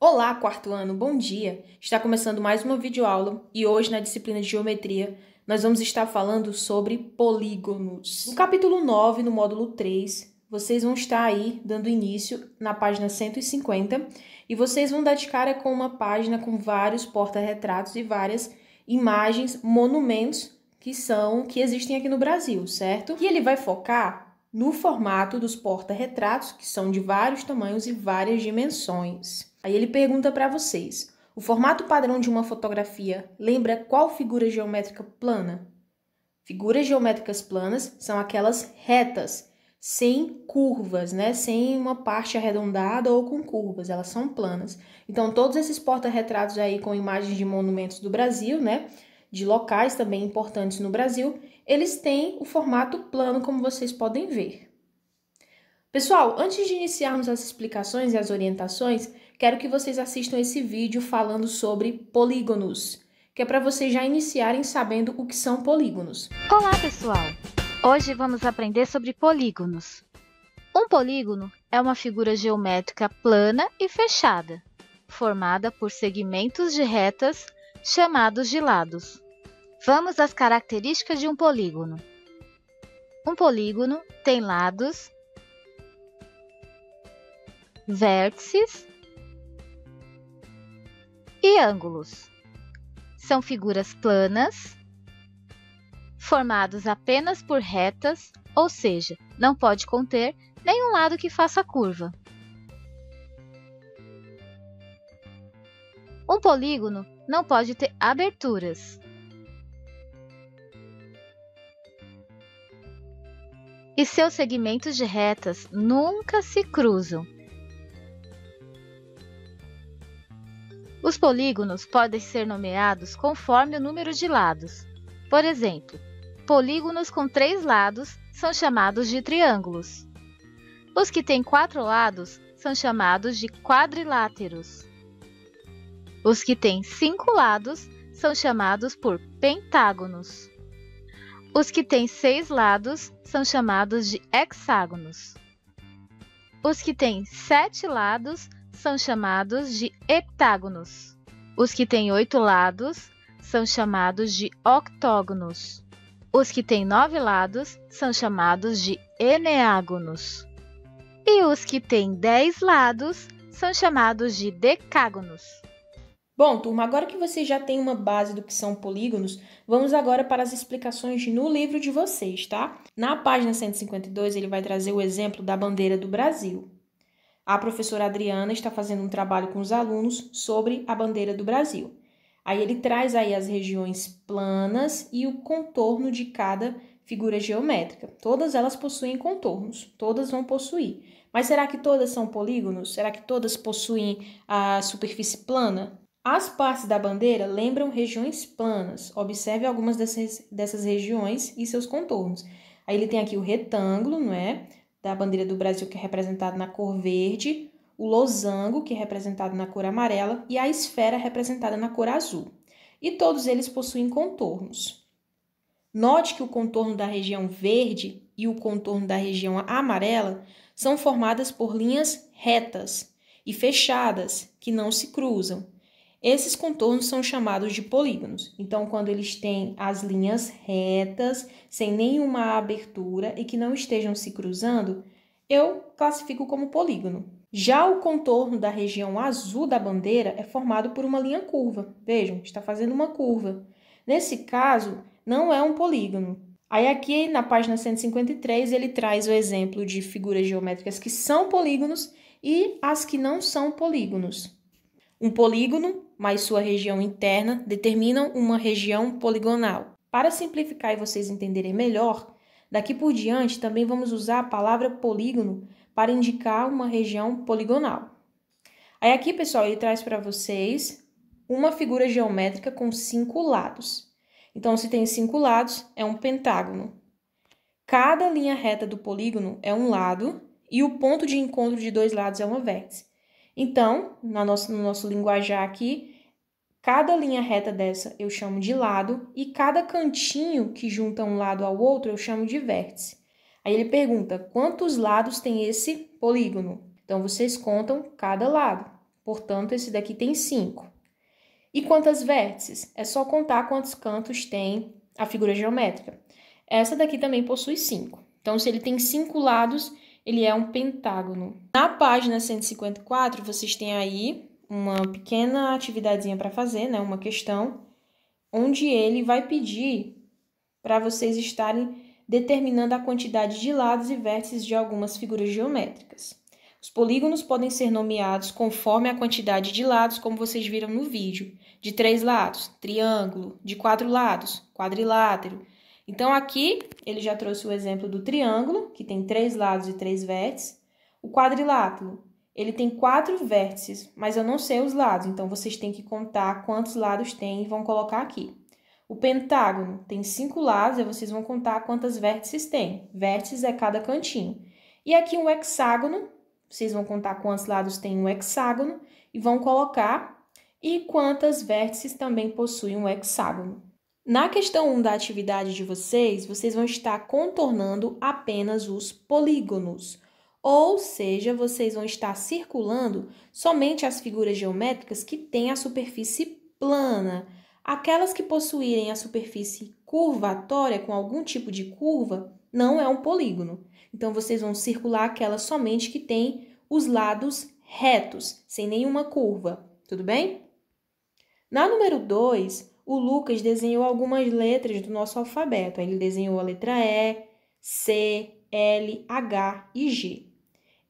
Olá, quarto ano, bom dia! Está começando mais uma videoaula e hoje na disciplina de Geometria nós vamos estar falando sobre polígonos. No capítulo 9, no módulo 3, vocês vão estar aí dando início na página 150 e vocês vão dar de cara com uma página com vários porta-retratos e várias imagens, monumentos que existem aqui no Brasil, certo? E ele vai focar no formato dos porta-retratos, que são de vários tamanhos e várias dimensões. Aí ele pergunta para vocês, o formato padrão de uma fotografia lembra qual figura geométrica plana? Figuras geométricas planas são aquelas retas, sem curvas, né? Sem uma parte arredondada ou com curvas, elas são planas. Então, todos esses porta-retratos aí com imagens de monumentos do Brasil, né? De locais também importantes no Brasil, eles têm o formato plano, como vocês podem ver. Pessoal, antes de iniciarmos as explicações e as orientações, quero que vocês assistam esse vídeo falando sobre polígonos, que é para vocês já iniciarem sabendo o que são polígonos. Olá, pessoal! Hoje vamos aprender sobre polígonos. Um polígono é uma figura geométrica plana e fechada, formada por segmentos de retas chamados de lados. Vamos às características de um polígono. Um polígono tem lados, vértices e ângulos. São figuras planas, formados apenas por retas, ou seja, não pode conter nenhum lado que faça curva. Um polígono não pode ter aberturas. E seus segmentos de retas nunca se cruzam. Os polígonos podem ser nomeados conforme o número de lados. Por exemplo, polígonos com 3 lados são chamados de triângulos. Os que têm 4 lados são chamados de quadriláteros. Os que têm 5 lados são chamados por pentágonos. Os que têm 6 lados são chamados de hexágonos. Os que têm 7 lados são chamados de heptágonos. Os que têm 8 lados são chamados de octógonos. Os que têm 9 lados são chamados de eneágonos. E os que têm 10 lados são chamados de decágonos. Bom, turma, agora que vocês já têm uma base do que são polígonos, vamos agora para as explicações no livro de vocês, tá? Na página 152, ele vai trazer o exemplo da bandeira do Brasil. A professora Adriana está fazendo um trabalho com os alunos sobre a bandeira do Brasil. Aí ele traz aí as regiões planas e o contorno de cada figura geométrica. Todas elas possuem contornos, todas vão possuir. Mas será que todas são polígonos? Será que todas possuem a superfície plana? As partes da bandeira lembram regiões planas. Observe algumas dessas regiões e seus contornos. Aí ele tem aqui o retângulo, não é? Da bandeira do Brasil, que é representado na cor verde, o losango, que é representado na cor amarela, e a esfera, representada na cor azul. E todos eles possuem contornos. Note que o contorno da região verde e o contorno da região amarela são formadas por linhas retas e fechadas, que não se cruzam. Esses contornos são chamados de polígonos. Então, quando eles têm as linhas retas, sem nenhuma abertura e que não estejam se cruzando, eu classifico como polígono. Já o contorno da região azul da bandeira é formado por uma linha curva. Vejam, está fazendo uma curva. Nesse caso, não é um polígono. Aí aqui na página 153, ele traz o exemplo de figuras geométricas que são polígonos e as que não são polígonos. Um polígono mais sua região interna determinam uma região poligonal. Para simplificar e vocês entenderem melhor, daqui por diante também vamos usar a palavra polígono para indicar uma região poligonal. Aí aqui, pessoal, ele traz para vocês uma figura geométrica com 5 lados. Então, se tem 5 lados, é um pentágono. Cada linha reta do polígono é um lado e o ponto de encontro de 2 lados é uma vértice. Então, no nosso linguajar aqui, cada linha reta dessa eu chamo de lado e cada cantinho que junta um lado ao outro eu chamo de vértice. Aí ele pergunta, quantos lados tem esse polígono? Então, vocês contam cada lado. Portanto, esse daqui tem 5. E quantas vértices? É só contar quantos cantos tem a figura geométrica. Essa daqui também possui 5. Então, se ele tem 5 lados, ele é um pentágono. Na página 154, vocês têm aí uma pequena atividadezinha para fazer, né? Uma questão, onde ele vai pedir para vocês estarem determinando a quantidade de lados e vértices de algumas figuras geométricas. Os polígonos podem ser nomeados conforme a quantidade de lados, como vocês viram no vídeo. De 3 lados, triângulo. De 4 lados, quadrilátero. Então, aqui, ele já trouxe o exemplo do triângulo, que tem 3 lados e 3 vértices. O quadrilátero, ele tem 4 vértices, mas eu não sei os lados, então vocês têm que contar quantos lados tem e vão colocar aqui. O pentágono tem 5 lados, e vocês vão contar quantas vértices tem. Vértices é cada cantinho. E aqui um hexágono, vocês vão contar quantos lados tem um hexágono e vão colocar e quantas vértices também possui um hexágono. Na questão 1 da atividade de vocês, vocês vão estar contornando apenas os polígonos. Ou seja, vocês vão estar circulando somente as figuras geométricas que têm a superfície plana. Aquelas que possuírem a superfície curvatória com algum tipo de curva, não é um polígono. Então, vocês vão circular aquelas somente que têm os lados retos, sem nenhuma curva. Tudo bem? Na número 2, o Lucas desenhou algumas letras do nosso alfabeto. Ele desenhou a letra E, C, L, H e G.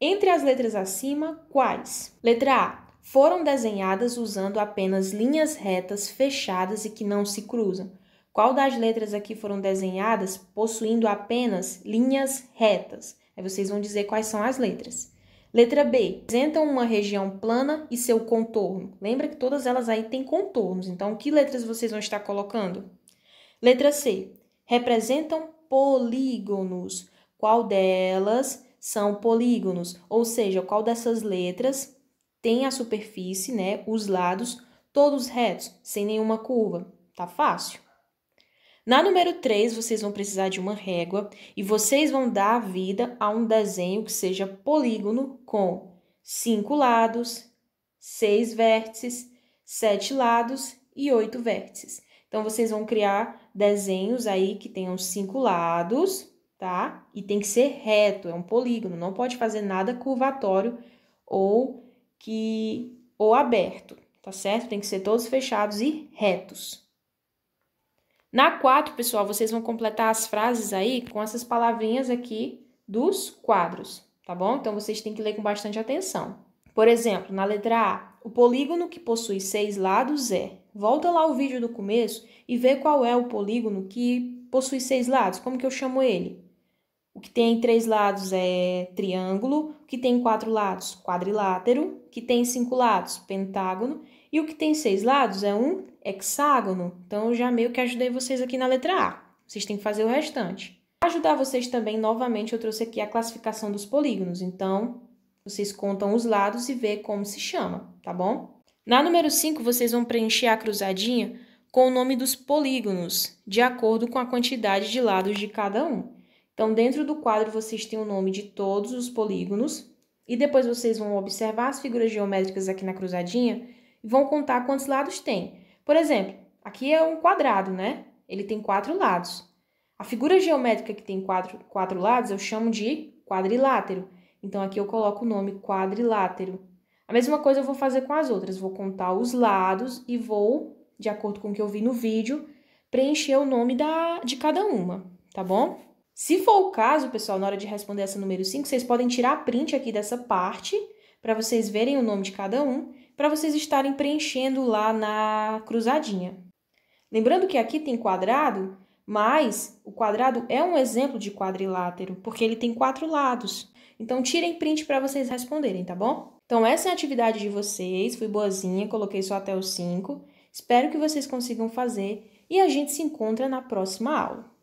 Entre as letras acima, quais? Letra A. Foram desenhadas usando apenas linhas retas fechadas e que não se cruzam. Qual das letras aqui foram desenhadas possuindo apenas linhas retas? Aí vocês vão dizer quais são as letras. Letra B. Representam uma região plana e seu contorno. Lembra que todas elas aí têm contornos. Então, que letras vocês vão estar colocando? Letra C. Representam polígonos. Qual delas são polígonos? Ou seja, qual dessas letras tem a superfície, né, os lados, todos retos, sem nenhuma curva? Tá fácil? Na número 3, vocês vão precisar de uma régua e vocês vão dar vida a um desenho que seja polígono com 5 lados, 6 vértices, 7 lados e 8 vértices. Então, vocês vão criar desenhos aí que tenham 5 lados, tá? E tem que ser reto, é um polígono, não pode fazer nada curvatório ou aberto, tá certo? Tem que ser todos fechados e retos. Na 4, pessoal, vocês vão completar as frases aí com essas palavrinhas aqui dos quadros, tá bom? Então, vocês têm que ler com bastante atenção. Por exemplo, na letra A, o polígono que possui 6 lados é... Volta lá o vídeo do começo e vê qual é o polígono que possui 6 lados. Como que eu chamo ele? O que tem 3 lados é triângulo, o que tem 4 lados, quadrilátero, o que tem 5 lados, pentágono, e o que tem 6 lados é um hexágono. Então, eu já meio que ajudei vocês aqui na letra A. Vocês têm que fazer o restante. Para ajudar vocês também, novamente, eu trouxe aqui a classificação dos polígonos. Então, vocês contam os lados e vê como se chama, tá bom? Na número 5, vocês vão preencher a cruzadinha com o nome dos polígonos, de acordo com a quantidade de lados de cada um. Então, dentro do quadro, vocês têm o nome de todos os polígonos e depois vocês vão observar as figuras geométricas aqui na cruzadinha e vão contar quantos lados tem. Por exemplo, aqui é um quadrado, né? Ele tem 4 lados. A figura geométrica que tem quatro lados eu chamo de quadrilátero. Então, aqui eu coloco o nome quadrilátero. A mesma coisa eu vou fazer com as outras. Vou contar os lados e vou, de acordo com o que eu vi no vídeo, preencher o nome de cada uma, tá bom? Se for o caso, pessoal, na hora de responder essa número 5, vocês podem tirar print aqui dessa parte para vocês verem o nome de cada um, para vocês estarem preenchendo lá na cruzadinha. Lembrando que aqui tem quadrado, mas o quadrado é um exemplo de quadrilátero, porque ele tem 4 lados. Então, tirem print para vocês responderem, tá bom? Então, essa é a atividade de vocês. Fui boazinha, coloquei só até os 5. Espero que vocês consigam fazer e a gente se encontra na próxima aula.